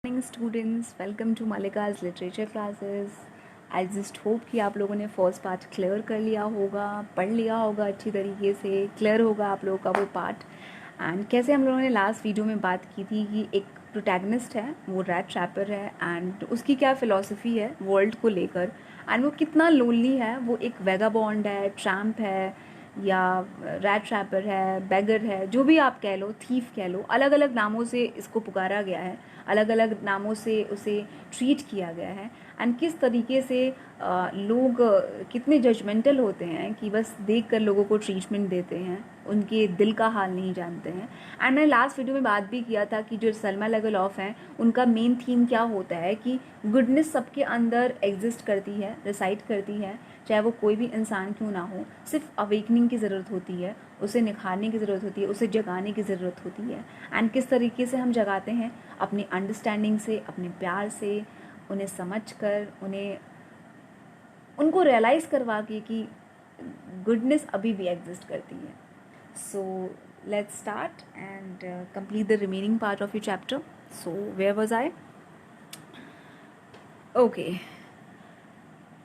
Morning students, welcome to Malika's literature classes. I just hope कि आप लोगों ने फर्स्ट पार्ट क्लियर कर लिया होगा, पढ़ लिया होगा अच्छी तरीके से, क्लियर होगा आप लोगों का वो पार्ट। एंड कैसे हम लोगों ने लास्ट वीडियो में बात की थी कि एक प्रोटैगनिस्ट है, वो रैट ट्रैपर है, एंड उसकी क्या फ़िलॉसफी है वर्ल्ड को लेकर, एंड वो कितना लोनली है। वो एक वेगाबॉन्ड है, ट्रैम्प है, या रैट ट्रैपर है, बेगर है, जो भी आप कह लो, थीफ कह लो, अलग अलग नामों से इसको पुकारा गया है, अलग अलग नामों से उसे ट्रीट किया गया है। एंड किस तरीके से लोग कितने जजमेंटल होते हैं कि बस देख कर लोगों को ट्रीटमेंट देते हैं, उनके दिल का हाल नहीं जानते हैं। एंड मैंने लास्ट वीडियो में बात भी किया था कि जो सलमा लगलोफ हैं, उनका मेन थीम क्या होता है कि गुडनेस सबके अंदर एग्जिस्ट करती है, रिसाइड करती है, चाहे वो कोई भी इंसान क्यों ना हो। सिर्फ अवेकनिंग की ज़रूरत होती है, उसे निखारने की ज़रूरत होती है, उसे जगाने की ज़रूरत होती है। एंड किस तरीके से हम जगाते हैं? अपनी अंडरस्टैंडिंग से, अपने प्यार से, उन्हें समझ कर, उनको रियलाइज़ करवा के कि गुडनेस अभी भी एग्जिस्ट करती है। So let's start and complete the remaining part of your chapter. So where was I? Okay.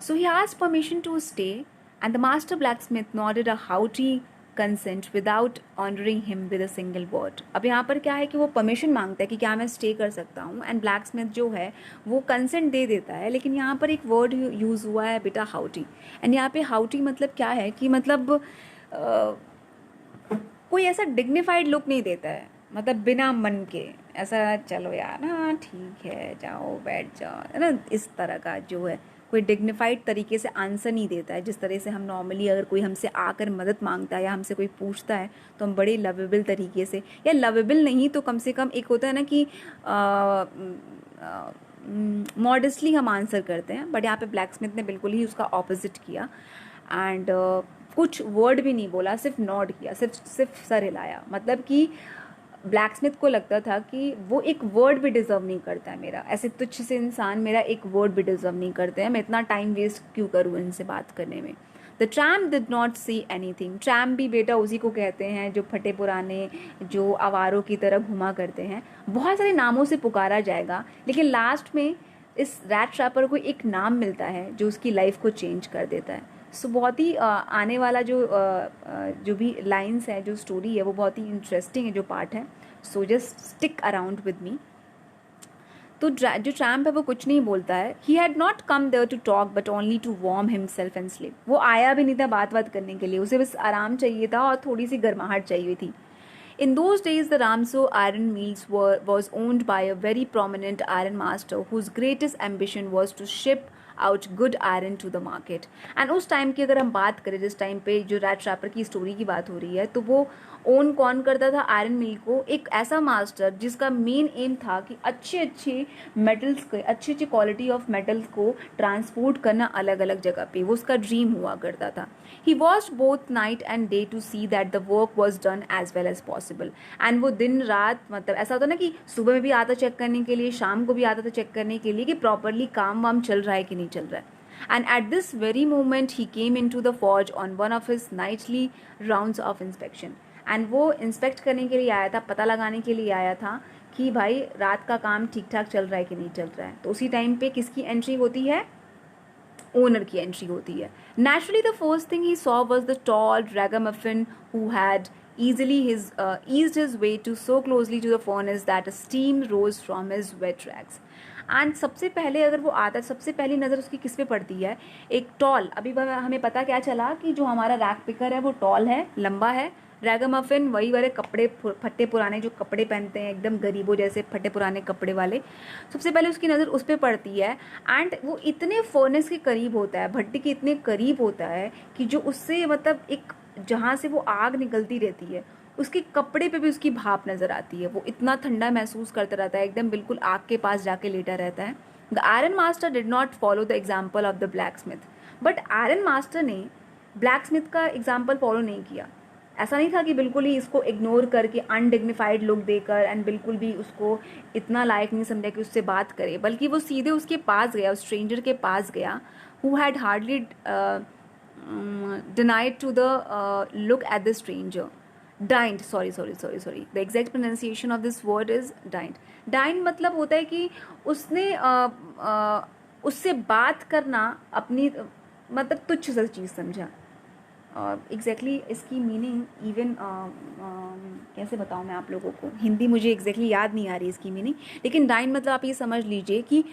So he asked permission to stay, and the master blacksmith nodded a hearty consent without honoring him with a single word. अब यहाँ पर क्या है कि वो permission मांगता है कि क्या मैं स्टे कर सकता हूँ, एंड ब्लैकस्मिथ जो है वो कंसेंट दे देता है, लेकिन यहाँ पर एक वर्ड यूज़ हुआ है बेटा, हाउटी। एंड यहाँ पे हाउटी मतलब क्या है कि मतलब कोई ऐसा डिग्निफाइड लुक नहीं देता है, मतलब बिना मन के ऐसा, चलो यार हाँ ठीक है जाओ बैठ जाओ, है ना, इस तरह का जो है, कोई डिग्निफाइड तरीके से आंसर नहीं देता है। जिस तरह से हम नॉर्मली अगर कोई हमसे आकर मदद मांगता है या हमसे कोई पूछता है तो हम बड़े लवेबल तरीके से, या लवेबल नहीं तो कम से कम एक होता है ना कि मॉडेस्टली हम आंसर करते हैं। बट यहाँ पे ब्लैकस्मिथ ने बिल्कुल ही उसका ऑपोजिट किया, एंड कुछ वर्ड भी नहीं बोला, सिर्फ नॉड किया, सिर्फ सर हिलाया। मतलब कि ब्लैकस्मिथ को लगता था कि वो एक वर्ड भी डिजर्व नहीं करता है मेरा, ऐसे तुच्छ से इंसान मेरा एक वर्ड भी डिजर्व नहीं करते हैं, मैं इतना टाइम वेस्ट क्यों करूँ इनसे बात करने में। The tramp did not see anything. Tramp भी बेटा उसी को कहते हैं जो फटे पुराने, जो आवारों की तरह घुमा करते हैं। बहुत सारे नामों से पुकारा जाएगा, लेकिन लास्ट में इस रैट ट्रैपर को एक नाम मिलता है जो उसकी लाइफ को चेंज कर देता है। सो बहुत ही आने वाला जो भी लाइंस है, जो स्टोरी है, वो बहुत ही इंटरेस्टिंग है, जो पार्ट है। So just stick around with me. तो जो ट्रैम्प है वो कुछ नहीं बोलता है। He had not come there to talk but only to warm himself and sleep. वो आया भी नहीं था बात करने के लिए, उसे बस आराम चाहिए था और थोड़ी सी गर्माहट चाहिए थी। In those days, the Ramso Iron Mills was owned by a very prominent iron master whose greatest ambition was to ship out good iron to the market. And उस टाइम की अगर हम बात करें, जिस टाइम पे जो रैट ट्रैपर की स्टोरी की बात हो रही है, तो वो ओन कौन करता था आयरन मिल को? एक ऐसा मास्टर जिसका मेन एम था कि अच्छे अच्छे मेटल्स को, अच्छी अच्छी क्वालिटी ऑफ मेटल्स को ट्रांसपोर्ट करना अलग अलग जगह पे, वो उसका ड्रीम हुआ करता था। He watched both night and day to see that the work was done as well as possible. And वो दिन रात, मतलब ऐसा होता ना कि सुबह में भी आता चेक करने के लिए, शाम को भी आता था चेक करने के लिए कि प्रॉपरली काम वाम चल रहा है कि नहीं चल रहा है। And at this very moment he came into the forge on one of his nightly rounds of inspection. And वो इंस्पेक्ट करने के लिए आया था, पता लगाने के लिए आया था कि भाई रात का काम ठीक ठाक चल रहा है कि नहीं चल रहा है। तो उसी टाइम पे किसकी एंट्री होती है? ओनर की एंट्री होती है। Naturally the first thing he saw was the tall ragamuffin who had eased his way to so closely to the furnace that a steam rose from his wet rags. And सबसे पहले अगर वो आता है, सबसे पहली नज़र उसकी किस पे पड़ती है? एक टॉल, अभी हमें पता क्या चला कि जो हमारा रैक पिकर है वो टॉल है, लंबा है। रैगामफिन वही वाले कपड़े, फटे पुराने जो कपड़े पहनते हैं, एकदम गरीबों जैसे फटे पुराने कपड़े वाले। सबसे पहले उसकी नज़र उस पर पड़ती है, एंड वो इतने फर्नेस के करीब होता है, भट्टी के इतने करीब होता है कि जो उससे मतलब एक जहाँ से वो आग निकलती रहती है उसके कपड़े पे भी उसकी भाप नजर आती है। वो इतना ठंडा महसूस करता रहता है, एकदम बिल्कुल आग के पास जाके लेटा रहता है। The iron master did not follow the example of the black Smith. But iron master ने ब्लैक स्मिथ का एग्जाम्पल फॉलो नहीं किया। ऐसा नहीं था कि बिल्कुल ही इसको इग्नोर करके अनडिग्निफाइड लुक देकर एंड बिल्कुल भी उसको इतना लायक नहीं समझा कि उससे बात करे, बल्कि वो सीधे उसके पास गया, उस स्ट्रेंजर के पास गया, who had hardly denied to the look at the stranger. Deigned, sorry, the exact pronunciation of this word is deigned. Deigned मतलब होता है कि उसने उससे बात करना अपनी मतलब तुच्छ सा चीज़ समझा. एग्जैक्टली इसकी मीनिंग इवन कैसे बताऊँ मैं आप लोगों को, हिंदी मुझे एग्जैक्टली याद नहीं आ रही इसकी मीनिंग, लेकिन डाइंड मतलब आप ये समझ लीजिए कि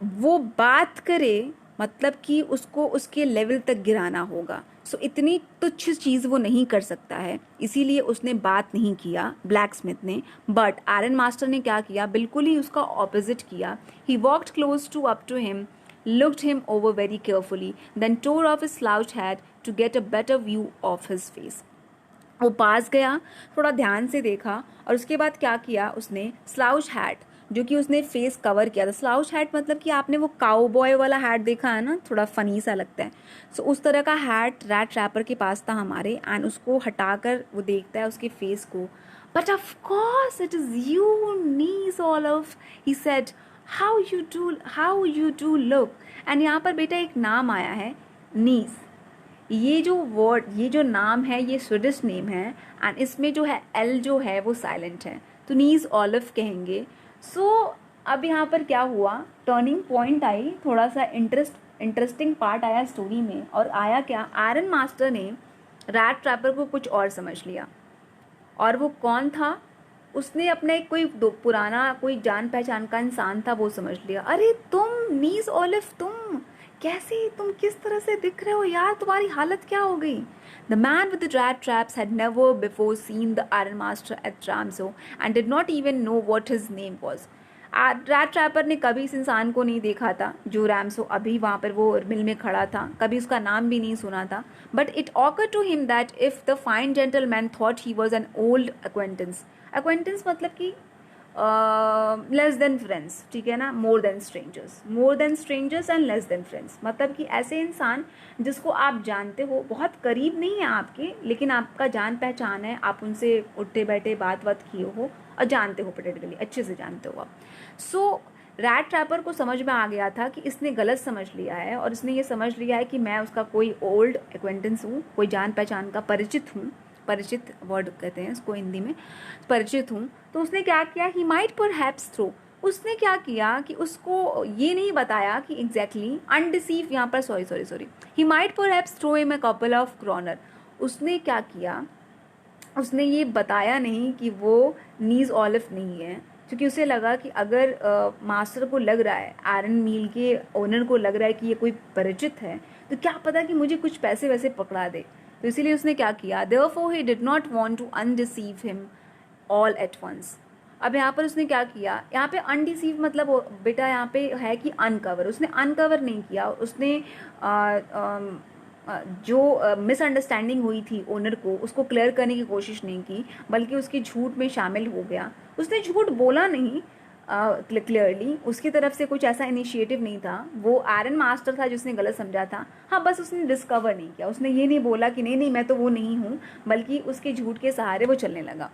वो बात करे, मतलब कि उसको उसके लेवल तक गिराना होगा. सो इतनी तुच्छ चीज़ वो नहीं कर सकता है, इसीलिए उसने बात नहीं किया ब्लैक स्मिथ ने. बट आयरन मास्टर ने क्या किया, बिल्कुल ही उसका ऑपोजिट किया. He walked close to up to him, looked him over very carefully, then tore off his slouch hat to get a better view of his face. वो पास गया, थोड़ा ध्यान से देखा, और उसके बाद क्या किया उसने, स्लाउच हैट जो कि उसने फेस कवर किया था. स्लाउच हैट मतलब कि आपने वो काउबॉय वाला हैट देखा है ना, थोड़ा फनी सा लगता है. सो उस तरह का हैट रैट ट्रैपर के पास था हमारे, एंड उसको हटाकर वो देखता है उसके फेस को. But of course it is you Nils Olof, he said, how you do look. एंड यहाँ पर बेटा एक नाम आया है नीस. ये जो वर्ड, ये जो नाम है, ये स्वीडिश नेम है, एंड इसमें जो है एल जो है वो साइलेंट है, तो नीस ऑलिव कहेंगे. सो अब यहाँ पर क्या हुआ, टर्निंग पॉइंट आई, थोड़ा सा इंटरेस्टिंग पार्ट आया स्टोरी में. और आया क्या, आयरन मास्टर ने रैट ट्रैपर को कुछ और समझ लिया. और वो कौन था, उसने अपना एक कोई पुराना कोई जान पहचान का इंसान था वो समझ लिया. अरे तुम नीस ऑलिव, तुम किस तरह से दिख रहे हो यार, तुम्हारी हालत क्या हो गई. The man with the rat traps had never before seen the iron master at Tromso and did not even know what his name was. Rat trapper ने कभी इस इंसान को नहीं देखा था जो रैमसो अभी वहाँ पर वो मिल में खड़ा था, कभी उसका नाम भी नहीं सुना था. But it occur to him that if the fine gentleman thought he was an old acquaintance. Acquaintance मतलब कि लेस देन फ्रेंड्स, ठीक है ना, more than strangers and less than friends. मतलब कि ऐसे इंसान जिसको आप जानते हो, बहुत करीब नहीं है आपके, लेकिन आपका जान पहचान है, आप उनसे उठते बैठे बात किए हो और जानते हो, पर्टिकुलरली अच्छे से जानते हो आप. सो रैट ट्रैपर को समझ में आ गया था कि इसने गलत समझ लिया है, और इसने ये समझ लिया है कि मैं उसका कोई ओल्ड एक्वेंटेंस हूँ, कोई जान पहचान का परिचित हूँ. परिचित वर्ड कहते हैं इसको हिंदी में, परिचित हूँ. तो उसने क्या किया, ही माइट परहैप्स थ्रो, उसने क्या किया कि उसको ये नहीं बताया कि एग्जैक्टली अनडिसीव, यहाँ पर sorry, he might perhaps throw him a couple of kronor. उसने क्या किया, उसने ये बताया नहीं कि वो नीज ऑलिव नहीं है, क्योंकि उसे लगा कि अगर मास्टर को लग रहा है, आयरन मील के ओनर को लग रहा है कि ये कोई परिचित है, तो क्या पता कि मुझे कुछ पैसे वैसे पकड़ा दे. तो इसीलिए उसने क्या किया, therefore he did not want to undeceive him all at once. अब यहाँ पर उसने क्या किया, यहाँ पे अनडिसीव मतलब बेटा यहाँ पे है कि अनकवर. उसने अनकवर नहीं किया, उसने जो मिसअंडरस्टैंडिंग हुई थी ओनर को, उसको क्लियर करने की कोशिश नहीं की, बल्कि उसके झूठ में शामिल हो गया. उसने झूठ बोला नहीं क्लियरली, उसकी तरफ से कुछ ऐसा इनिशिएटिव नहीं था, वो आयरन मास्टर था जिसने गलत समझा था. हाँ, बस उसने डिस्कवर नहीं किया, उसने ये नहीं बोला कि नहीं मैं तो वो नहीं हूँ, बल्कि उसके झूठ के सहारे वो चलने लगा.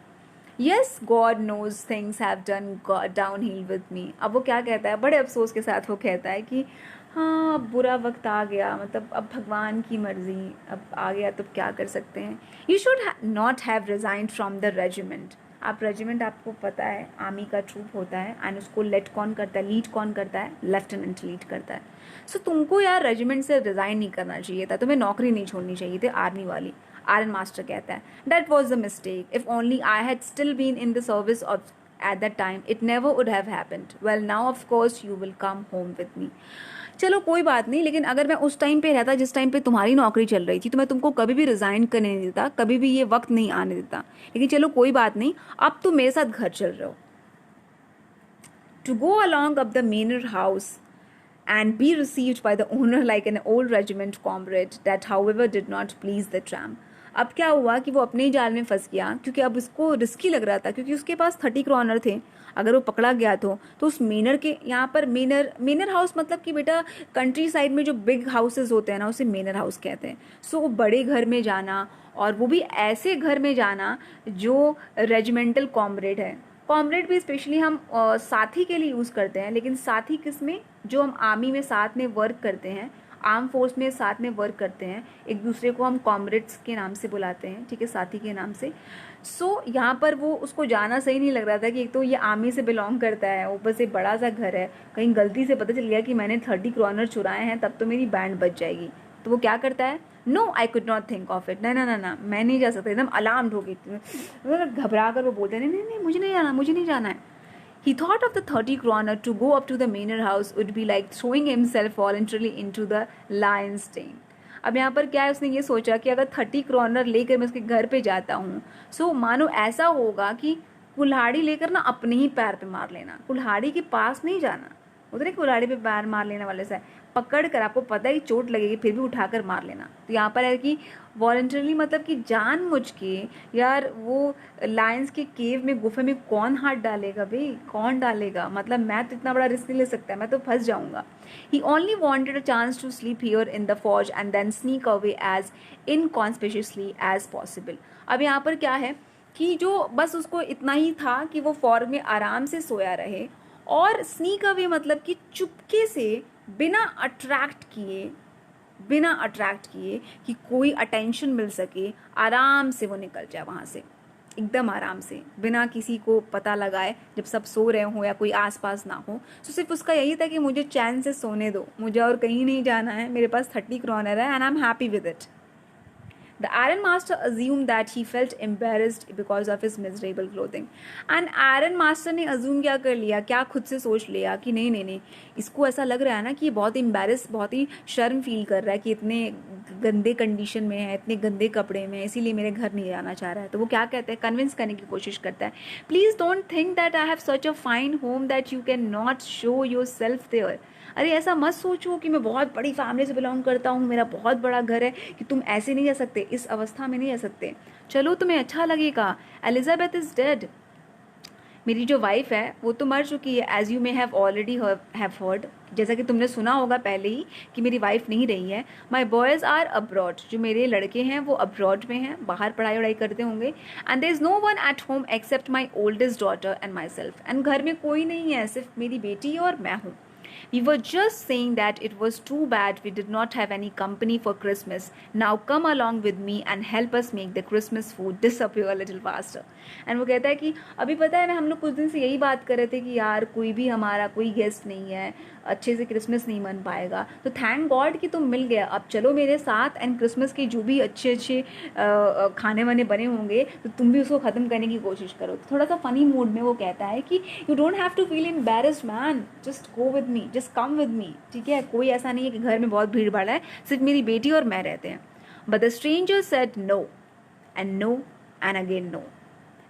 Yes, God knows things have done downhill with me. अब वो क्या कहता है, बड़े अफसोस के साथ वो कहता है कि हाँ, अब बुरा वक्त आ गया, मतलब अब भगवान की मर्जी, अब आ गया तो क्या कर सकते हैं. You should not have resigned from the regiment. आप रेजिमेंट, आपको पता है आर्मी का ट्रूप होता है, एंड उसको लीड कौन करता है, लेफ्टिनेंट लीड करता है. सो तुमको यार रेजिमेंट से रिजाइन नहीं करना चाहिए था, तुम्हें नौकरी नहीं छोड़नी चाहिए थी आर्मी वाली. आयरन मास्टर कहता है, that was the mistake, if only I had still been in the service of at that time it never would have happened. Well now of course you will come home with me. चलो कोई बात नहीं, लेकिन अगर मैं उस time पे रहता जिस टाइम पे तुम्हारी नौकरी चल रही थी, तो मैं तुमको कभी भी रिजाइन करने नहीं देता, कभी भी ये वक्त नहीं आने देता. लेकिन चलो कोई बात नहीं, अब तुम मेरे साथ घर चल रहे हो. To go along up the manor house and be received by the owner like an old regiment comrade that however did not please the tramp. अब क्या हुआ कि वो अपने ही जाल में फंस गया, क्योंकि अब उसको रिस्की लग रहा था, क्योंकि उसके पास 30 क्रॉनर थे. अगर वो पकड़ा गया तो उस मेनर के, यहाँ पर मेनर हाउस मतलब कि बेटा कंट्री साइड में जो बिग हाउसेज होते हैं ना, उसे मेनर हाउस कहते हैं. सो वो बड़े घर में जाना, और वो भी ऐसे घर में जाना जो रेजिमेंटल कॉमरेड है. कॉमरेड भी स्पेशली हम साथी के लिए यूज़ करते हैं, लेकिन साथी किस में, जो हम आर्मी में साथ में वर्क करते हैं, आर्म फोर्स में साथ में वर्क करते हैं, एक दूसरे को हम कॉमरेड्स के नाम से बुलाते हैं, ठीक है, साथी के नाम से। सो यहाँ पर वो उसको जाना सही नहीं लग रहा था कि एक तो ये आर्मी से बिलोंग करता है, ऊपर से बड़ा सा घर है, कहीं गलती से पता चल गया कि मैंने 30 क्रॉनर चुराए हैं तब तो मेरी बैंड बच जाएगी। तो वो क्या करता है, no I could not think of it, ना ना ना ना मैं नहीं जा सकता, एकदम अलार्म हो गई, घबरा कर वो बोलते हैं नहीं नहीं नहीं मुझे नहीं जाना, मुझे नहीं जाना है। He thought of the 30 kroner to go up to the manor house would be like throwing himself voluntarily into the lion's den. अब यहाँ पर क्या है, उसने ये सोचा कि अगर 30 क्रॉनर लेकर मैं उसके घर पे जाता हूँ, सो मानो ऐसा होगा कि कुल्हाड़ी लेकर ना अपने ही पैर पे मार लेना, कुल्हाड़ी के पास नहीं जाना, उधर कुल्हाड़ी पे पैर मार लेने वाले से पकड़ कर, आपको पता ही चोट लगेगी फिर भी उठाकर मार लेना। तो यहाँ पर है कि वॉलंटरली मतलब कि जानबूझ के, यार वो लायंस के केव में, गुफे में कौन हाथ डालेगा भाई, कौन डालेगा, मतलब मैं तो इतना बड़ा रिस्क नहीं ले सकता, मैं तो फंस जाऊंगा। He only wanted a chance to sleep here in the forge and then sneak away as inconspicuously as possible. अब यहाँ पर क्या है कि जो बस उसको इतना ही था कि वो फॉर्ज में आराम से सोया रहे, और स्नीक अवे मतलब कि चुपके से, बिना अट्रैक्ट किए कि कोई अटेंशन मिल सके, आराम से वो निकल जाए वहाँ से, एकदम आराम से, बिना किसी को पता लगाए, जब सब सो रहे हो या कोई आसपास ना हो। तो सिर्फ उसका यही था कि मुझे चैन से सोने दो, मुझे और कहीं नहीं जाना है, मेरे पास 30 क्रॉनर है and I am happy with it. The Iron Master assumed that he felt embarrassed because of his miserable clothing. And Iron Master ने assume क्या कर लिया, क्या खुद से सोच लिया कि नहीं नहीं नहीं, इसको ऐसा लग रहा है ना कि ये बहुत embarrassed, बहुत ही शर्म फील कर रहा है कि इतने गंदे कंडीशन में है, इतने गंदे कपड़े में, इसीलिए मेरे घर नहीं जाना चाह रहा है। तो वो क्या कहते हैं, कन्विंस करने की कोशिश करता है, please don't think that I have such a fine home that you can not show yourself there. अरे ऐसा मत सोचो कि मैं बहुत बड़ी फैमिली से बिलोंग करता हूँ, मेरा बहुत बड़ा घर है, कि तुम ऐसे नहीं जा सकते, इस अवस्था में नहीं जा सकते, चलो तुम्हें अच्छा लगेगा, एलिजाबेथ इज डेड, मेरी जो वाइफ है वो तो मर चुकी है, as you may have already have heard, जैसा कि तुमने सुना होगा पहले ही कि मेरी वाइफ नहीं रही है। माई बॉयज़ आर अब्रॉड, जो मेरे लड़के हैं वो अब्रॉड में हैं, बाहर पढ़ाई वढ़ाई करते होंगे। And there is no one at home except my oldest daughter and myself, and घर में कोई नहीं है, सिर्फ मेरी बेटी और मैं हूँ। We were just saying that it was too bad we did not have any company for Christmas. Now come along with me and help us make the Christmas food disappear a little faster. And वो कहता है कि अभी पता है, हम लोग कुछ दिन से यही बात कर रहे थे कि यार कोई भी हमारा कोई गेस्ट नहीं है, अच्छे से क्रिसमस नहीं मन पाएगा, तो थैंक गॉड कि तुम मिल गया, अब चलो मेरे साथ, एंड क्रिसमस के जो भी अच्छे अच्छे खाने वाने बने होंगे तो तुम भी उसको ख़त्म करने की कोशिश करो। तो थोड़ा सा फनी मूड में वो कहता है कि you don't have to feel embarrassed man, just go with me, just come with me, ठीक है, कोई ऐसा नहीं है कि घर में बहुत भीड़ भाड़ है, सिर्फ मेरी बेटी और मैं रहते हैं। But the stranger said no and again no,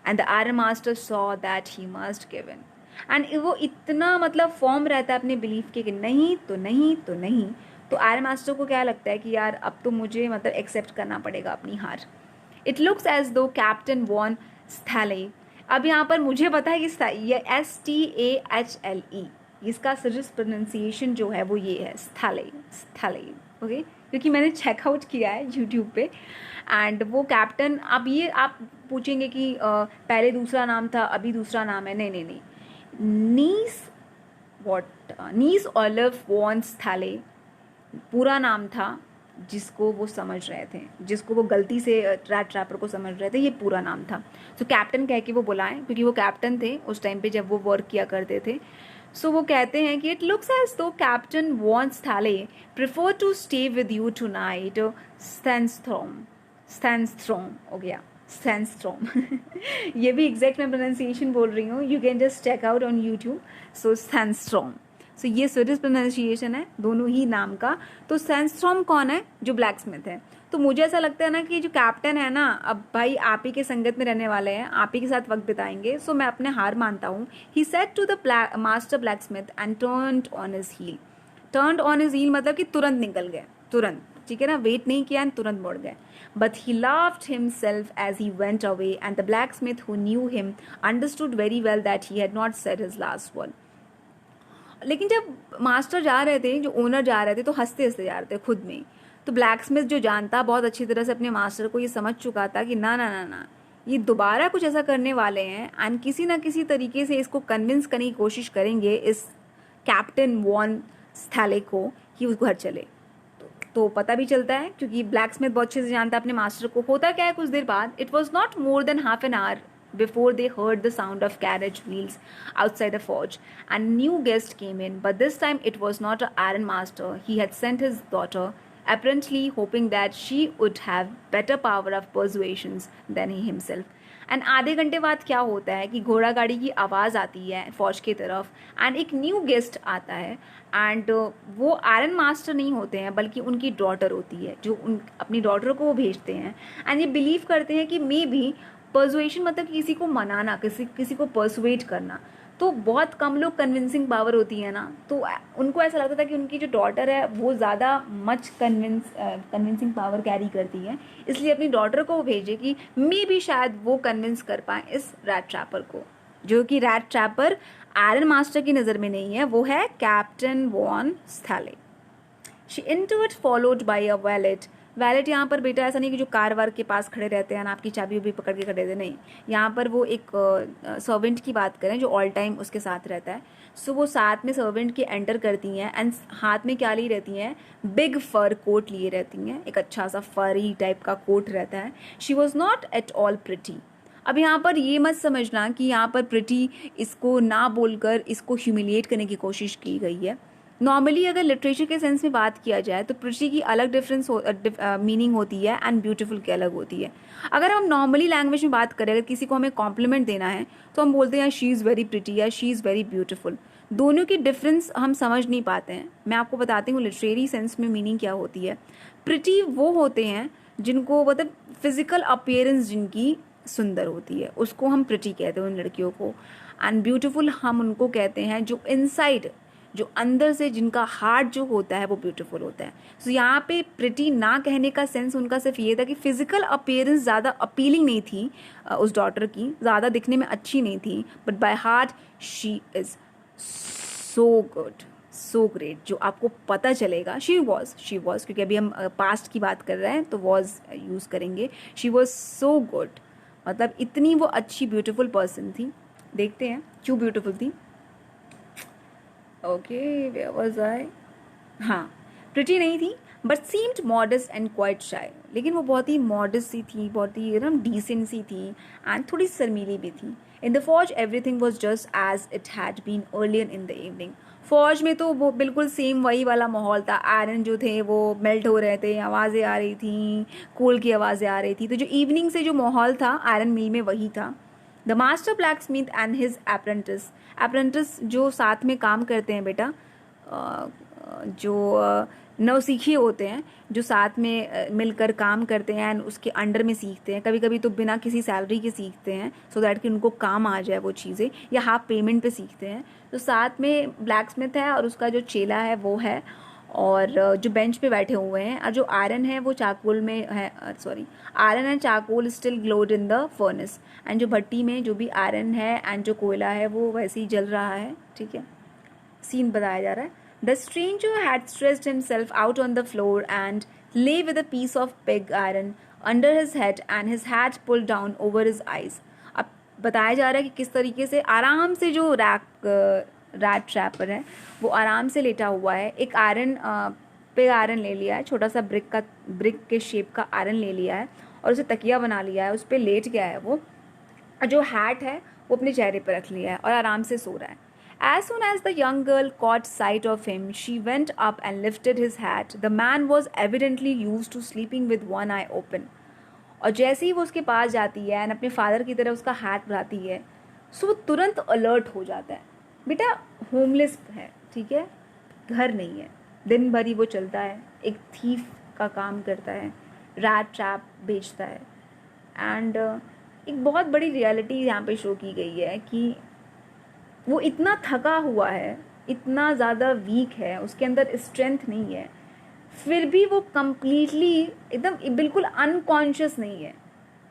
and the iron master saw that he must give in. And वो इतना मतलब फॉर्म रहता है अपने बिलीफ के कि नहीं तो नहीं तो नहीं। तो आयरन मास्टर को क्या लगता है कि यार अब तो मुझे मतलब एक्सेप्ट करना पड़ेगा अपनी हार। It looks as though captain von स्थैले। अब यहाँ पर मुझे पता है कि ये STAHLE, इसका सजिस्ट प्रोनाउंसिएशन जो है वो ये है, स्थैले, ओके, क्योंकि मैंने चेकआउट किया है यूट्यूब पे। एंड वो कैप्टन, अब ये आप पूछेंगे कि पहले दूसरा नाम था अभी दूसरा नाम है, नहीं, नीस ओलिव वॉन स्थैले पूरा नाम था, जिसको वो समझ रहे थे, जिसको वो गलती से ट्रैपर को समझ रहे थे, ये पूरा नाम था। तो कैप्टन कह के वो बुलाएं, क्योंकि वो कैप्टन थे उस टाइम पे जब वो वर्क किया करते थे। सो वो कहते हैं कि it looks as though captain von Stahle prefer to stay with you tonight Standstrom हो गया, स्टैंड्स्ट्रॉम ये भी एग्जैक्ट मैं प्रोनाउंसिएशन बोल रही हूँ, you can just check out on YouTube. So Standstrom, so ये स्वीडिश प्रोनाउंसिएशन है दोनों ही नाम का। तो स्टैंड्स्ट्रॉम कौन है, जो ब्लैक स्मिथ है। तो मुझे ऐसा लगता है ना कि जो कैप्टन है ना, अब भाई आप ही के संगत में रहने वाले हैं, आप ही के साथ वक्त बिताएंगे, सो मैं अपने हार मानता हूँ। He said to the master blacksmith and turned on his heel. Turned on his heel मतलब कि तुरंत निकल गए, तुरंत, ठीक है ना, वेट नहीं किया, तुरंत मुड़ गए। But he laughed himself as he went away, and the blacksmith who knew him understood very well that he had not said his last word. लेकिन जब मास्टर जा रहे थे, जो ओनर जा रहे थे, तो हंसते हंसते जा रहे थे खुद में। तो ब्लैकस्मिथ जो जानता बहुत अच्छी तरह से अपने मास्टर को, ये समझ चुका था कि ना ना ना ना, ये दोबारा कुछ ऐसा करने वाले हैं, एंड किसी ना किसी तरीके से इसको कन्विंस करने की कोशिश करेंगे इस कैप्टन वॉन स्थैले को कि उस घर चले। तो पता भी चलता है क्योंकि ब्लैक स्मिथ बहुत अच्छे से जानता है अपने मास्टर को। होता क्या है कुछ देर बाद, it was not more than half an hour before they heard the sound of carriage wheels outside the forge, and new guest came in, but this time it was not an iron master. He had sent his daughter, apparently hoping that she would have better power of persuasions than he himself. And आधे घंटे बाद क्या होता है कि घोड़ा गाड़ी की आवाज़ आती है फौज की तरफ, एंड एक न्यू गेस्ट आता है, एंड वो आयरन मास्टर नहीं होते हैं बल्कि उनकी डॉटर होती है, जो अपनी डॉटर को वो भेजते हैं। एंड ये बिलीव करते हैं कि मे बी पर्सुएशन मतलब किसी को मनाना, किसी को पर्सुएट करना, तो बहुत कम लोग कन्विंसिंग पावर होती है ना, तो उनको ऐसा लगता था कि उनकी जो डॉटर है वो ज़्यादा मच कन्विंसिंग पावर कैरी करती है, इसलिए अपनी डॉटर को वो भेजे कि मे भी शायद वो कन्विंस कर पाए इस रैट ट्रैपर को, जो कि रैट ट्रैपर आयरन मास्टर की नज़र में नहीं है, वो है captain von Stahle. She entered followed by a valet. Valet यहाँ पर बेटा ऐसा नहीं कि जो कार वार के पास खड़े रहते हैं ना, आपकी चाबी भी पकड़ के खड़े रहते, नहीं, यहाँ पर वो एक सर्वेंट की बात करें जो ऑल टाइम उसके साथ रहता है। सो वो साथ में सर्वेंट के एंटर करती हैं, एंड हाथ में क्या ली रहती हैं, बिग फर कोट लिए रहती हैं, एक अच्छा सा फरी टाइप का कोट रहता है। She was not at all pretty. अब यहाँ पर ये मत समझना कि यहाँ पर प्रिटी इसको ना बोलकर इसको ह्यूमिलिएट करने की कोशिश की गई है। नॉर्मली अगर लिटरेचर के सेंस में बात किया जाए तो प्रिटी की अलग मीनिंग होती है एंड ब्यूटीफुल की अलग होती है। अगर हम नॉर्मली लैंग्वेज में बात करें, अगर किसी को हमें कॉम्प्लीमेंट देना है तो हम बोलते हैं शी इज़ वेरी प्रिटी या शी इज़ वेरी ब्यूटीफुल। दोनों की डिफरेंस हम समझ नहीं पाते हैं। मैं आपको बताती हूँ लिटरेरी सेंस में मीनिंग क्या होती है। प्रिटी वो होते हैं जिनको मतलब फिजिकल अपीयरेंस जिनकी सुंदर होती है, उसको हम प्रिटी कहते हैं उन लड़कियों को। एंड ब्यूटीफुल हम उनको कहते हैं जो इनसाइड, जो अंदर से जिनका हार्ट जो होता है वो ब्यूटीफुल होता है। सो यहाँ पे प्रिटी ना कहने का सेंस उनका सिर्फ ये था कि फिजिकल अपीयरेंस ज़्यादा अपीलिंग नहीं थी उस डॉटर की, ज़्यादा दिखने में अच्छी नहीं थी, but by heart she is so good, so great. जो आपको पता चलेगा शी वॉज क्योंकि अभी हम पास्ट की बात कर रहे हैं तो वॉज यूज़ करेंगे। शी वॉज सो गुड, मतलब इतनी वो अच्छी ब्यूटीफुल पर्सन थी। देखते हैं क्यों ब्यूटीफुल थी। Okay, where was I? हाँ, प्रिटी नहीं थी but seemed modest and quite shy. लेकिन वो बहुत ही मॉडेस्ट सी थी, बहुत ही एकदम डिसेंट सी थी, एंड थोड़ी शर्मीली भी थी। In the forge everything was just as it had been earlier in the evening. Forge में तो वो बिल्कुल सेम वही वाला माहौल था। आयरन जो थे वो मेल्ट हो रहे थे, आवाज़ें आ रही थी, कोल की आवाज़ें आ रही थी, तो जो इवनिंग से जो माहौल था आयरन मिल में वही था। The master blacksmith and his apprentice जो साथ में काम करते हैं बेटा, जो नौसीखिए होते हैं, जो साथ में मिलकर काम करते हैं एंड उसके अंडर में सीखते हैं, कभी कभी तो बिना किसी सैलरी के सीखते हैं सो दैट कि उनको काम आ जाए वो चीज़ें, या हाफ पेमेंट पे सीखते हैं। तो साथ में ब्लैक स्मिथ है और उसका जो चेला है वो है, और जो बेंच पे बैठे हुए हैं, और जो आयरन है वो चाकोल में है, iron and चाकोल still glowed in the furnace, and जो भट्टी में जो भी आयरन है एंड जो कोयला है वो वैसे ही जल रहा है। ठीक है, सीन बताया जा रहा है। The stranger had stressed himself out on the floor and lay with a piece of pig iron under his head and his hat pulled down over his eyes। अब बताया जा रहा है कि किस तरीके से आराम से जो रैट ट्रैपर है वो आराम से लेटा हुआ है, एक आयरन पिग आयरन ले लिया है, छोटा सा ब्रिक के शेप का आयरन ले लिया है और उसे तकिया बना लिया है, उस पर लेट गया है वो, और जो हैट है वो अपने चेहरे पर रख लिया है और आराम से सो रहा है। As soon as the young girl caught sight of him, she went up and lifted his hat. The man was evidently used to sleeping with one eye open. और जैसे ही वो उसके पास जाती है एंड अपने फादर की तरह उसका हाथ बढ़ाती है, सो वो तुरंत अलर्ट हो जाता है। बेटा होमलेस है, ठीक है, घर नहीं है, दिन भर ही वो चलता है, एक थीफ का काम करता है, रैट ट्रैप बेचता है, एंड एक बहुत बड़ी रियलिटी यहाँ पे शो की गई है कि वो इतना थका हुआ है, इतना ज़्यादा वीक है, उसके अंदर स्ट्रेंथ नहीं है, फिर भी वो कम्प्लीटली एकदम बिल्कुल अनकॉन्शियस नहीं है।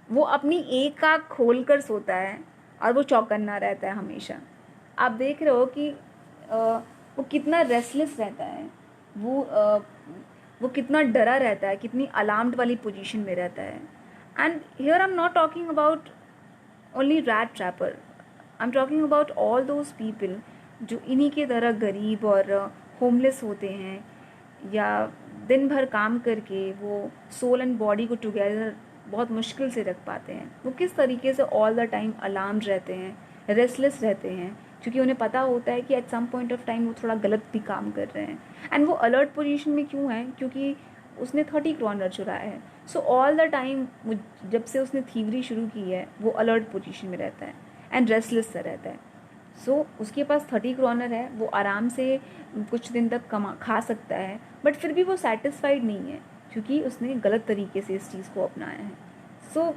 वो अपनी एक आँख खोल कर सोता है और वो चौकन्ना रहता है हमेशा। आप देख रहे हो कि वो कितना रेस्टलेस रहता है, वो कितना डरा रहता है, कितनी अलार्म्ड वाली पोजीशन में रहता है। And here I am not talking about only rat trapper, I am talking about all those people जो इन्हीं के तरह गरीब और होमलेस होते हैं, या दिन भर काम करके वो सोल एंड बॉडी को टुगेदर बहुत मुश्किल से रख पाते हैं, वो किस तरीके से ऑल द टाइम अलार्म रहते हैं, रेस्टलेस रहते हैं, क्योंकि उन्हें पता होता है कि at some point of time वो थोड़ा गलत भी काम कर रहे हैं। एंड वो अलर्ट पोजीशन में क्यों है? क्योंकि उसने 30 क्रॉनर चुराया है। सो ऑल द टाइम जब से उसने थीवरी शुरू की है वो अलर्ट पोजीशन में रहता है एंड रेस्टलेस सा रहता है। सो उसके पास 30 क्रॉनर है, वो आराम से कुछ दिन तक खा सकता है, बट फिर भी वो सेटिस्फाइड नहीं है क्योंकि उसने गलत तरीके से इस चीज़ को अपनाया है। सो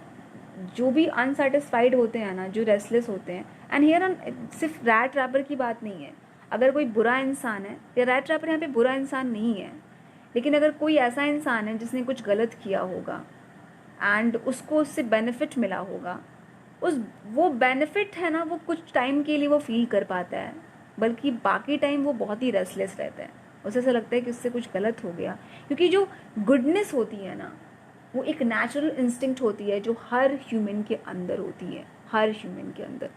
जो भी अनसेटिस्फाइड होते हैं ना, जो रेस्टलेस होते हैं, एंड हियर सिर्फ रैट रैपर की बात नहीं है। अगर कोई बुरा इंसान है, या रैट रैपर यहाँ पे बुरा इंसान नहीं है, लेकिन अगर कोई ऐसा इंसान है जिसने कुछ गलत किया होगा एंड उसको उससे बेनिफिट मिला होगा, वो बेनिफिट है ना, वो कुछ टाइम के लिए वो फील कर पाता है, बल्कि बाकी टाइम वो बहुत ही रेस्टलेस रहता है। उसे ऐसा लगता है कि उससे कुछ गलत हो गया, क्योंकि जो गुडनेस होती है ना, वो एक नेचुरल इंस्टिंक्ट होती है जो हर ह्यूमन के अंदर होती है, हर ह्यूमन के अंदर।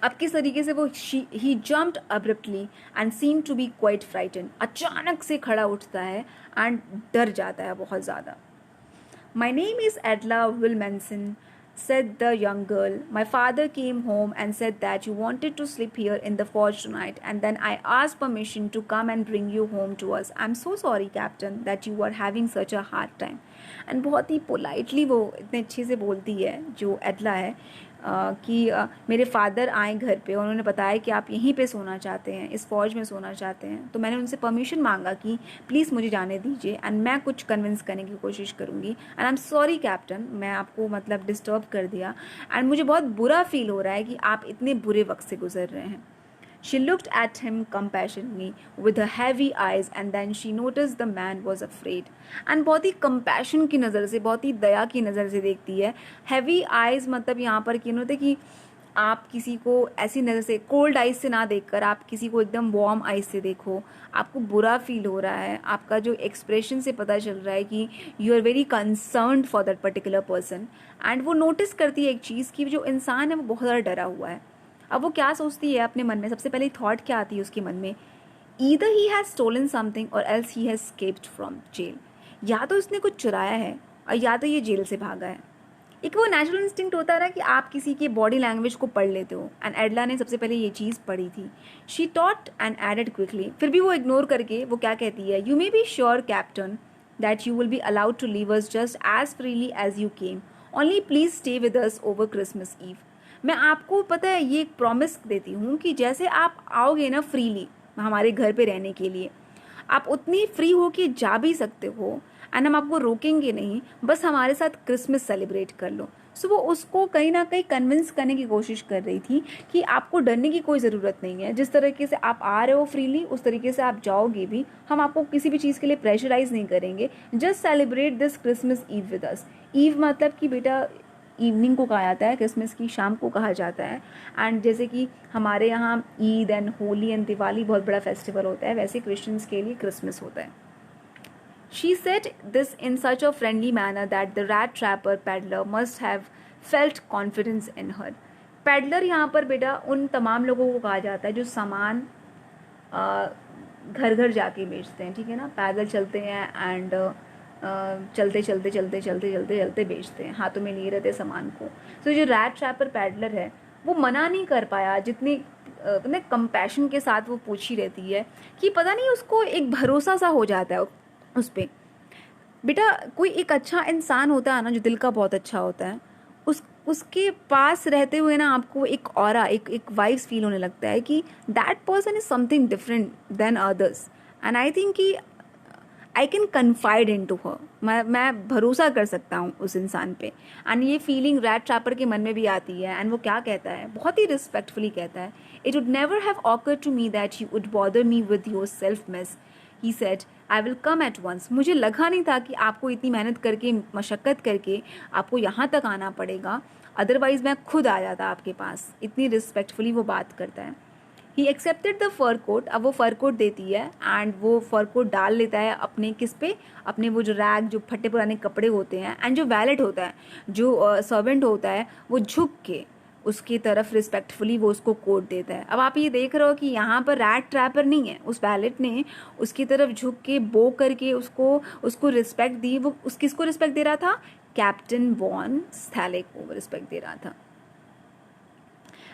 अब किस तरीके से वो he jumped abruptly and seem to be quite frighten, अचानक से खड़ा उठता है एंड डर जाता है बहुत ज़्यादा। My name is Adla Wilmanson, said the young girl. My father came home and said that you wanted to sleep here in the forge tonight, and then I asked permission to come and bring you home to us. I'm so sorry, Captain, that you are having such a hard time. And बहुत ही politely वो इतने अच्छे से बोलती है जो एडला है कि मेरे फादर आए घर पे और उन्होंने बताया कि आप यहीं पे सोना चाहते हैं, इस फौज में सोना चाहते हैं। तो मैंने उनसे परमिशन मांगा कि प्लीज़ मुझे जाने दीजिए एंड मैं कुछ कन्विंस करने की कोशिश करूँगी। And I am sorry captain, मैं आपको मतलब डिस्टर्ब कर दिया एंड मुझे बहुत बुरा फील हो रहा है कि आप इतने बुरे वक्त से गुजर रहे हैं। She looked at him compassionately with her heavy eyes and then she noticed the man was afraid. And बहुत ही compassion की नज़र से, बहुत ही दया की नज़र से देखती है। Heavy eyes मतलब यहाँ पर क्या होता है कि आप किसी को ऐसी नज़र से, कोल्ड आइज से ना देखकर आप किसी को एकदम वार्म आइज से देखो, आपको बुरा फील हो रहा है, आपका जो एक्सप्रेशन से पता चल रहा है कि you are very concerned for that particular person. And वो नोटिस करती है एक चीज़ कि जो इंसान है वो बहुत ज़्यादा डरा हुआ है। अब वो क्या सोचती है अपने मन में, सबसे पहले थॉट क्या आती है उसके मन में, either he has stolen something or else he has escaped from jail. या तो उसने कुछ चुराया है और या तो ये जेल से भागा है। एक वो नेचुरल इंस्टिंक्ट होता है ना कि आप किसी के बॉडी लैंग्वेज को पढ़ लेते हो, एंड एडला ने सबसे पहले ये चीज़ पढ़ी थी। She thought and added quickly, फिर भी वो इग्नोर करके वो क्या कहती है, you may be sure captain that you will be allowed to leave us just as freely as you came, only please stay with us over Christmas Eve. मैं आपको पता है ये एक प्रॉमिस देती हूँ कि जैसे आप आओगे ना फ्रीली हमारे घर पे रहने के लिए, आप उतनी फ्री हो कि जा भी सकते हो एंड हम आपको रोकेंगे नहीं, बस हमारे साथ क्रिसमस सेलिब्रेट कर लो। सो वो उसको कहीं ना कहीं कन्विंस करने की कोशिश कर रही थी कि आपको डरने की कोई ज़रूरत नहीं है, जिस तरीके से आप आ रहे हो फ्रीली उस तरीके से आप जाओगे भी, हम आपको किसी भी चीज़ के लिए प्रेशराइज नहीं करेंगे, just celebrate this Christmas Eve with us. Eve मतलब कि बेटा इवनिंग को कहा जाता है, क्रिसमस की शाम को कहा जाता है। एंड जैसे कि हमारे यहाँ ईद एंड होली एंड दिवाली बहुत बड़ा फेस्टिवल होता है, वैसे क्रिश्चियंस के लिए क्रिसमस होता है। She said this in such a friendly manner that the rat trapper peddler must have felt confidence in her. Peddler यहाँ पर बेटा उन तमाम लोगों को कहा जाता है जो सामान घर घर जाके बेचते हैं, ठीक है ना, पैदल चलते हैं एंड चलते चलते चलते चलते चलते चलते बेचते हैं, हाथों में लिए रहते सामान को। तो जो रैट ट्रैपर पैडलर है वो मना नहीं कर पाया, जितनी अपने कंपैशन के साथ वो पूछी रहती है कि पता नहीं उसको एक भरोसा सा हो जाता है उस पर। बेटा कोई एक अच्छा इंसान होता है ना जो दिल का बहुत अच्छा होता है, उसके पास रहते हुए ना आपको एक ऑरा, एक वाइब्स फील होने लगता है कि that person is something different than others and I think कि I can confide in to her, मैं भरोसा कर सकता हूँ उस इंसान पे। एंड ये फीलिंग रैट ट्रैपर के मन में भी आती है एंड वो क्या कहता है, बहुत ही रिस्पेक्टफुली कहता है, it would never have occurred to me that you would bother me with yourself miss, he said I will come at once. मुझे लगा नहीं था कि आपको इतनी मेहनत करके, मशक्क़त करके आपको यहाँ तक आना पड़ेगा, अदरवाइज मैं खुद आ जाता आपके पास। इतनी रिस्पेक्टफुली वो बात करता है। He accepted the fur coat, अब वो फर कोट देती है एंड वो फर कोट डाल लेता है अपने किस पे, अपने वो जो रैग, जो फटे पुराने कपड़े होते हैं, एंड जो वैलेट होता है, जो सर्वेंट होता है, वो झुक के उसकी तरफ रिस्पेक्टफुली वो उसको कोट देता है। अब आप ये देख रहे हो कि यहाँ पर रैट ट्रैपर नहीं है, उस वैलेट ने उसकी तरफ झुक के बो करके उसको उसको रिस्पेक्ट दी। वो उस किसको रिस्पेक्ट दे रहा था? कैप्टन वॉन स्थैले को रिस्पेक्ट दे रहा था।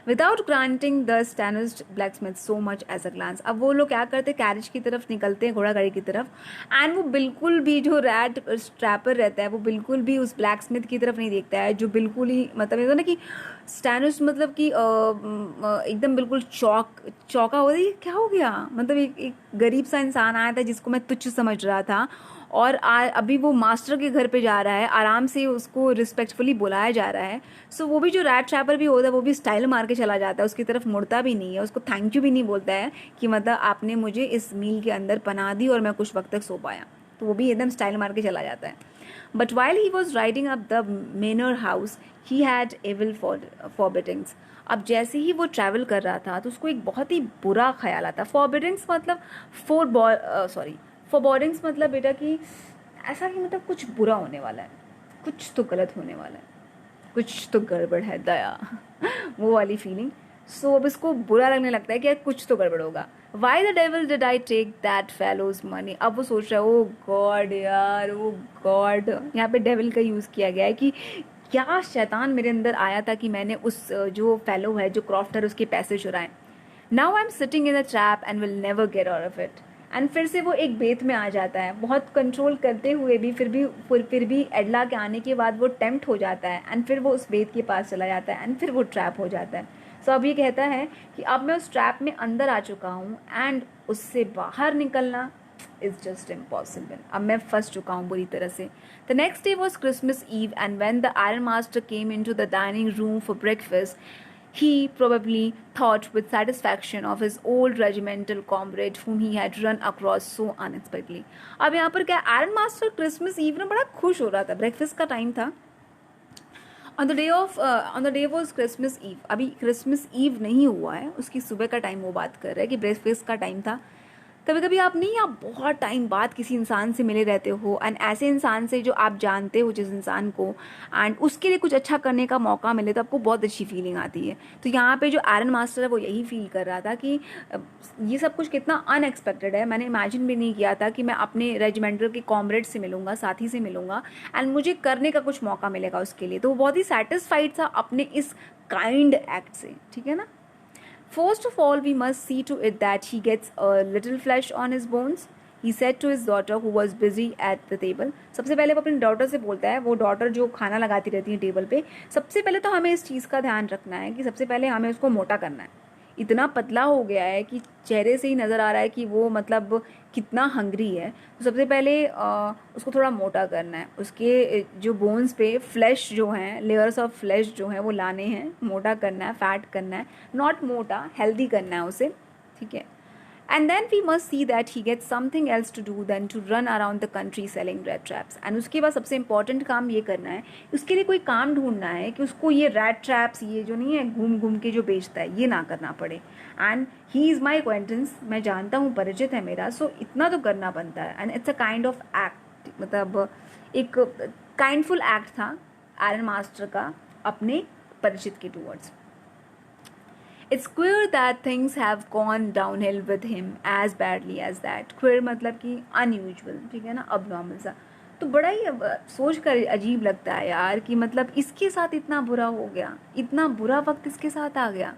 विदाउट ग्रांटिंग द स्टैनिस्ट blacksmith so much as a glance. अब वो लोग क्या करते, कैरिज की तरफ निकलते हैं, घोड़ा गाड़ी की तरफ, एंड वो बिल्कुल भी जो रैट स्ट्रैपर रहता है वो बिल्कुल भी उस ब्लैकस्मिथ की तरफ नहीं देखता है, जो बिल्कुल ही मतलब ये ना कि स्टैनिस्ट मतलब कि एकदम बिल्कुल चौका हो रही, क्या हो गया, मतलब एक गरीब सा इंसान आया था जिसको मैं तुच्छ समझ रहा था, और अभी वो मास्टर के घर पे जा रहा है, आराम से उसको रिस्पेक्टफुली बुलाया जा रहा है। सो वो भी जो रैट ट्रैपर भी होता है वो भी स्टाइल मार के चला जाता है, उसकी तरफ मुड़ता भी नहीं है, उसको थैंक यू भी नहीं बोलता है कि मतलब आपने मुझे इस मील के अंदर पनाह दी और मैं कुछ वक्त तक सो पाया, तो वो भी एकदम स्टाइल मार के चला जाता है। But while he was riding up the manor house he had evil forebodings. अब जैसे ही वो ट्रैवल कर रहा था तो उसको एक बहुत ही बुरा ख्याल आता। फॉरबिडिंग्स मतलब फॉरबोर्डिंग्स मतलब बेटा कि ऐसा कि मतलब कुछ बुरा होने वाला है, कुछ तो गलत होने वाला है, कुछ तो गड़बड़ है दया वो वाली फीलिंग। सो अब इसको बुरा लगने लगता है कि यार कुछ तो गड़बड़ होगा। Why the devil did I take that fellow's money. अब वो सोच रहा है ओ गॉड यार, ओ गॉड, यहाँ पे डेविल का यूज़ किया गया है कि क्या शैतान मेरे अंदर आया था कि मैंने उस जो फेलो है, जो क्रॉफ्टर, उसके पैसे चुराए। Now I am sitting in a trap and will never get out of it. And फिर से वो एक बेत में आ जाता है, बहुत कंट्रोल करते हुए भी फिर भी एडला के आने के बाद वो टेम्प्ट हो जाता है, एंड फिर वो उस बेत के पास चला जाता है, एंड फिर वो ट्रैप हो जाता है। सो अब ये कहता है कि अब मैं उस ट्रैप में अंदर आ चुका हूँ एंड उससे बाहर निकलना इज जस्ट इम्पॉसिबल। अब मैं फंस चुका हूँ बुरी तरह से। The next day was Christmas Eve and when the iron master came into the dining room for breakfast, he probably thought with satisfaction of his old regimental comrade whom he had run across so unexpectedly. अब यहाँ पर क्या, iron master Christmas ewe में बड़ा खुश हो रहा था, ब्रेकफास्ट का टाइम था। On the day was Christmas Eve. अभी क्रिसमस ईव नहीं हुआ है, उसकी सुबह का टाइम वो बात कर रहा है कि ब्रेकफास्ट का टाइम था। कभी कभी आप नहीं, आप बहुत टाइम बाद किसी इंसान से मिले रहते हो, एंड ऐसे इंसान से जो आप जानते हो जिस इंसान को, एंड उसके लिए कुछ अच्छा करने का मौका मिले तो आपको बहुत अच्छी फीलिंग आती है। तो यहाँ पे जो आयरन मास्टर है वो यही फील कर रहा था कि ये सब कुछ कितना अनएक्सपेक्टेड है, मैंने इमेजिन भी नहीं किया था कि मैं अपने रेजिमेंटल के कॉमरेड से मिलूंगा, साथी से मिलूंगा, एंड मुझे करने का कुछ मौका मिलेगा उसके लिए। तो वो बहुत ही सेटिस्फाइड था अपने इस काइंड एक्ट से, ठीक है ना। First of all, we must see to it that he gets a little flesh on his bones, he said to his daughter who was busy at the table. सबसे पहले वो अपनी डॉटर से बोलता है, वो डॉटर जो खाना लगाती रहती है टेबल पे, सबसे पहले तो हमें इस चीज़ का ध्यान रखना है कि सबसे पहले हमें उसको मोटा करना है। इतना पतला हो गया है कि चेहरे से ही नज़र आ रहा है कि वो मतलब कितना हंग्री है। तो सबसे पहले उसको थोड़ा मोटा करना है, उसके जो बोन्स पे फ्लैश जो हैं, लेयर्स ऑफ फ्लैश जो हैं वो लाने हैं, मोटा करना है, फैट करना है, नॉट मोटा, हेल्दी करना है उसे, ठीक है। And then we must see that he gets something else to do than to run around the country selling rat traps. And उसके बाद सबसे important काम ये करना है, उसके लिए कोई काम ढूंढना है कि उसको ये rat traps, ये जो नहीं है घूम घूम के जो बेचता है, ये ना करना पड़े। And he is my acquaintance, मैं जानता हूँ, परिचित है मेरा, so इतना तो करना बनता है। And it's a kind of act, मतलब एक काइंडफुल एक्ट था आयरन मास्टर का अपने परिचित के towards. It's queer that things have gone downhill with him as badly as that. Queer मतलब कि unusual, ठीक है ना, abnormal सा। तो बड़ा ही सोच कर अजीब लगता है यार कि मतलब इसके साथ इतना बुरा हो गया, इतना बुरा वक्त इसके साथ आ गया।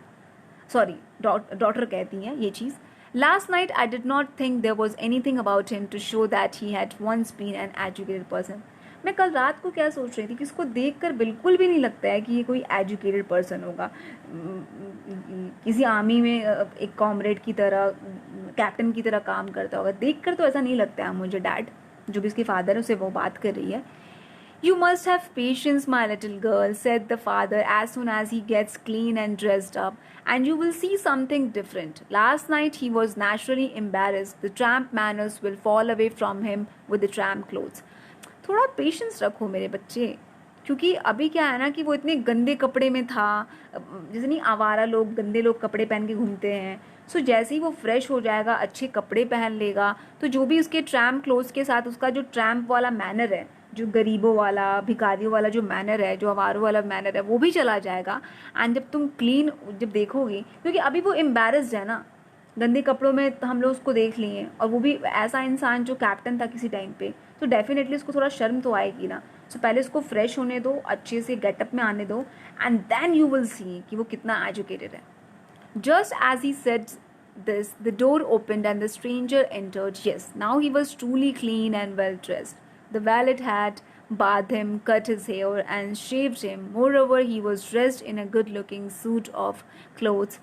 सॉरी, डॉटर कहती हैं ये चीज़। Last night I did not think there was anything about him to show that he had once been an educated person. मैं कल रात को क्या सोच रही थी कि इसको देखकर बिल्कुल भी नहीं लगता है कि ये कोई एजुकेटेड पर्सन होगा, किसी आर्मी में एक कॉमरेड की तरह, कैप्टन की तरह काम करता होगा। देखकर तो ऐसा नहीं लगता है मुझे। डैड जो भी इसके फादर है उससे वो बात कर रही है। You must have patience, my little girl, said the father as soon as he gets clean and dressed up, and you will see something different. Last night he was naturally embarrassed. The tramp manners will fall away from him with the tramp clothes. थोड़ा patience रखो मेरे बच्चे, क्योंकि अभी क्या है ना कि वो इतने गंदे कपड़े में था, जैसे नहीं आवारा लोग गंदे लोग कपड़े पहन के घूमते हैं। सो जैसे ही वो फ्रेश हो जाएगा, अच्छे कपड़े पहन लेगा, तो जो भी उसके ट्रैम्प क्लोथ्स के साथ उसका जो ट्रैम्प वाला मैनर है जो गरीबों वाला, भिखारियों वाला जो मैनर है, जो आवारों वाला मैनर है, वो भी चला जाएगा। एंड जब तुम क्लीन जब देखोगी, क्योंकि अभी वो एम्बेरस्ड है ना, गंदे कपड़ों में हम लोग उसको देख लिए, और वो भी ऐसा इंसान जो कैप्टन था किसी टाइम पे, तो डेफिनेटली उसको थोड़ा शर्म तो आएगी ना। सो पहले उसको फ्रेश होने दो, अच्छे से गेटअप में आने दो, and then you will see कि वो कितना एजुकेटेड है। Just as he said this, the door opened and the stranger entered. Yes, now he was truly clean and well dressed. The valet had bathed him, cut his hair, and shaved him. Moreover, he was dressed in a good looking suit of clothes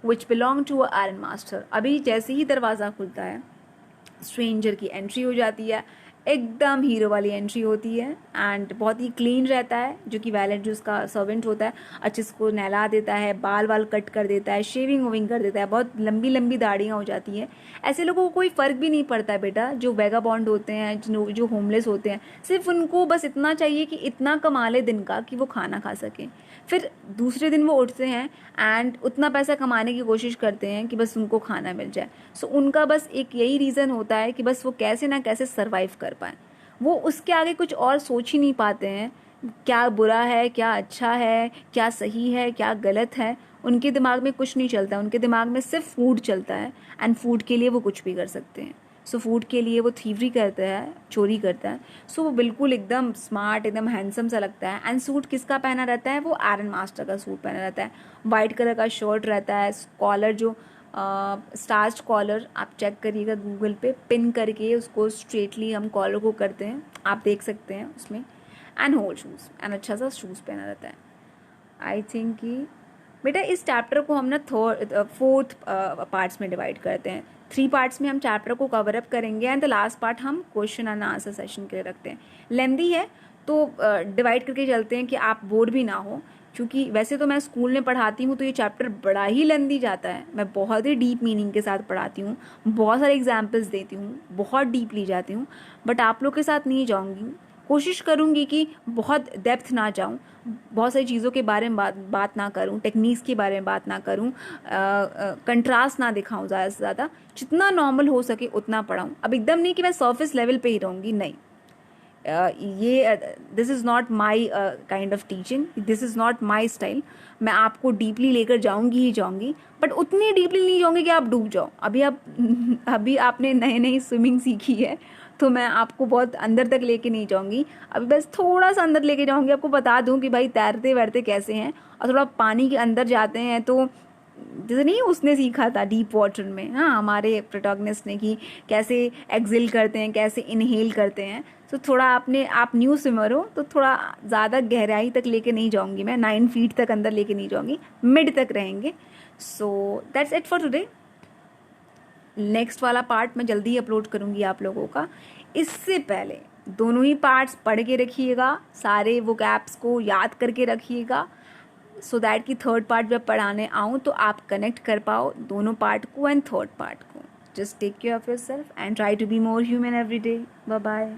which belonged to an iron master. अभी जैसे ही दरवाज़ा खुलता है, stranger की entry हो जाती है, एकदम हीरो वाली एंट्री होती है, एंड बहुत ही क्लीन रहता है, जो कि वैलेट जो उसका सर्वेंट होता है अच्छे से उसको नहला देता है, बाल वाल कट कर देता है, शेविंग वोविंग कर देता है, बहुत लंबी लंबी दाढ़ियाँ हो जाती हैं। ऐसे लोगों को कोई फ़र्क भी नहीं पड़ता है बेटा, जो वेगाबॉन्ड होते हैं, जो होमलेस होते हैं, सिर्फ उनको बस इतना चाहिए कि इतना कमा ले दिन का कि वो खाना खा सकें। फिर दूसरे दिन वो उठते हैं एंड उतना पैसा कमाने की कोशिश करते हैं कि बस उनको खाना मिल जाए। सो उनका बस एक यही रीज़न होता है कि बस वो कैसे ना कैसे सर्वाइव कर पाएँ। वो उसके आगे कुछ और सोच ही नहीं पाते हैं, क्या बुरा है, क्या अच्छा है, क्या सही है, क्या गलत है। उनके दिमाग में कुछ नहीं चलता, उनके दिमाग में सिर्फ फूड चलता है, एंड फूड के लिए वो कुछ भी कर सकते हैं। सो फूड के लिए वो थीवरी करता है, चोरी करता है। सो वो बिल्कुल एकदम स्मार्ट, एकदम हैंडसम सा लगता है। एंड सूट किसका पहना रहता है? वो आयरन मास्टर का सूट पहना रहता है। वाइट कलर का शर्ट रहता है, कॉलर जो स्टार्च कॉलर, आप चेक करिएगा गूगल पे, पिन करके उसको स्ट्रेटली हम कॉलर को करते हैं, आप देख सकते हैं उसमें। एंड होल शूज़, एंड अच्छा सा शूज़ पहना रहता है। आई थिंक कि बेटा इस चैप्टर को हम ना फोर्थ पार्ट्स में डिवाइड करते हैं। 3 पार्ट्स में हम चैप्टर को कवर अप करेंगे, एंड द लास्ट पार्ट हम क्वेश्चन एंड आंसर सेशन के लिए रखते हैं। लेंदी है तो डिवाइड करके चलते हैं कि आप बोर भी ना हो, क्योंकि वैसे तो मैं स्कूल में पढ़ाती हूँ तो ये चैप्टर बड़ा ही लेंदी जाता है। मैं बहुत ही डीप मीनिंग के साथ पढ़ाती हूँ, बहुत सारे एग्जाम्पल्स देती हूँ, बहुत डीपली जाती हूँ, बट आप लोग के साथ नहीं जाऊँगी। कोशिश करूँगी कि बहुत डेप्थ ना जाऊँ, बहुत सारी चीज़ों के बारे में बात ना करूँ, टेक्निक्स के बारे में बात ना करूँ, कंट्रास्ट ना दिखाऊँ ज़्यादा से ज़्यादा, जितना नॉर्मल हो सके उतना पढ़ाऊँ। अब एकदम नहीं कि मैं सरफेस लेवल पे ही रहूँगी, नहीं। ये this is not my kind of teaching, this is not my style. मैं आपको डीपली लेकर जाऊँगी ही जाऊँगी, बट उतनी डीपली नहीं जाऊँगी कि आप डूब जाओ। अभी आपने नई स्विमिंग सीखी है, तो मैं आपको बहुत अंदर तक लेके नहीं जाऊँगी। अभी बस थोड़ा सा अंदर लेके जाऊँगी, आपको बता दूँ कि भाई तैरते वैरते कैसे हैं, और थोड़ा पानी के अंदर जाते हैं तो जैसे नहीं उसने सीखा था डीप वाटर में, हाँ, हमारे प्रोटैगनिस्ट ने, कि कैसे एक्सेल करते हैं, कैसे इनहेल करते हैं। तो थोड़ा आप न्यू स्विमर हो तो थोड़ा ज़्यादा गहराई तक लेके नहीं जाऊँगी, मैं 9 फीट तक अंदर लेके नहीं जाऊँगी, मिड तक रहेंगे। So that's it for today. Next वाला पार्ट मैं जल्दी अपलोड करूँगी आप लोगों का। इससे पहले दोनों ही पार्ट्स पढ़ के रखिएगा, सारे वो कैप्स को याद करके रखिएगा, सो दैट कि थर्ड पार्ट जब पढ़ाने आऊँ तो आप कनेक्ट कर पाओ दोनों पार्ट को एंड थर्ड पार्ट को। Just take care of yourself and try to be more human every day. Bye bye.